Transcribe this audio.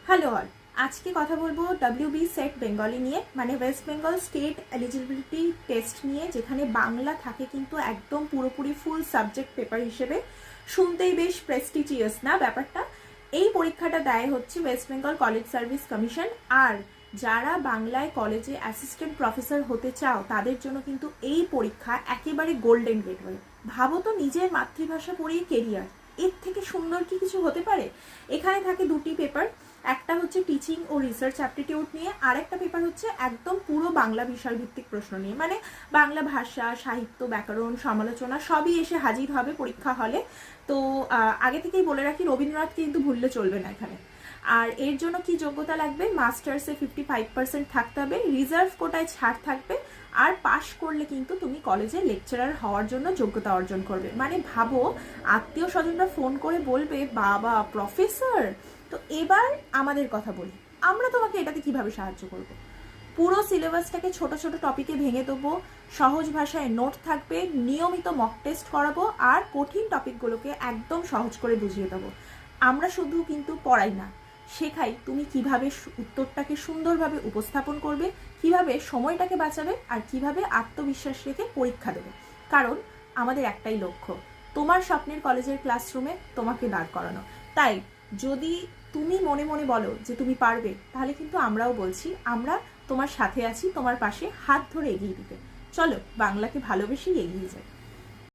Hello all, আজকে কথা বলবো WB সেট বেঙ্গলি নিয়ে, মানে West Bengal state eligibility test নিয়ে, যেখানে বাংলা থাকে কিন্তু একদম পুরোপুরি ফুল সাবজেক্ট পেপার হিসেবে। শুনতেই বেশ প্রেস্টিজিয়াস না ব্যাপারটা? এই পরীক্ষাটা দেয় হচ্ছে West Bengal College Service Commission. আর যারা বাংলায় কলেজে অ্যাসিস্ট্যান্ট প্রফেসর হতে চাও তাদের জন্য কিন্তু এই পরীক্ষা একেবারে গোল্ডেন গেটওয়ে। ভাবো তো, নিজের মাতৃভাষা পড়েই কেরিয়ার, এর থেকে সুন্দর কি কিছু হতে পারে? এখানে থাকে দুটি পেপার, একটা হচ্ছে টিচিং ও রিসার্চ অ্যাপটিটিউড নিয়ে, আর একটা পেপার হচ্ছে একদম পুরো বাংলা বিষয়ভিত্তিক প্রশ্ন নিয়ে, মানে বাংলা ভাষা, সাহিত্য, ব্যাকরণ, সমালোচনা সবই এসে হাজির হবে পরীক্ষা হলে। তো আগে থেকেই বলে রাখি, রবীন্দ্রনাথ কিন্তু ভুললে চলবে না এখানে। আর এর জন্য কি যোগ্যতা লাগবে? মাস্টার্সে 55% থাকতে হবে, রিজার্ভ কোটায় ছাড় থাকবে, আর পাশ করলে কিন্তু তুমি কলেজে লেকচারার হওয়ার জন্য যোগ্যতা অর্জন করবে। মানে ভাবো, আত্মীয় স্বজনরা ফোন করে বলবে বাবা প্রফেসর। তো এবার আমাদের কথা বলি, আমরা তোমাকে এটাতে কিভাবে সাহায্য করব। পুরো সিলেবাসটাকে ছোট ছোট টপিকে ভেঙে দেবো, সহজ ভাষায় নোট থাকবে, নিয়মিত মক টেস্ট করাবো, আর কঠিন টপিকগুলোকে একদম সহজ করে বুঝিয়ে দেবো। আমরা শুধু কিন্তু পড়াই না, শেখাই তুমি কিভাবে উত্তরটাকে সুন্দরভাবে উপস্থাপন করবে, কিভাবে সময়টাকে বাঁচাবে, আর কিভাবে আত্মবিশ্বাস রেখে পরীক্ষা দেবে। কারণ আমাদের একটাই লক্ষ্য, তোমার স্বপ্নের কলেজের ক্লাসরুমে তোমাকে দাঁড় করানো। তাই যদি তুমি মনে মনে বলো যে তুমি পারবে, তাহলে কিন্তু আমরাও বলছি, আমরা তোমার সাথে আছি, তোমার পাশে হাত ধরে এগিয়ে দিতে। চলো বাংলাকে ভালোবেসেই এগিয়ে যাই।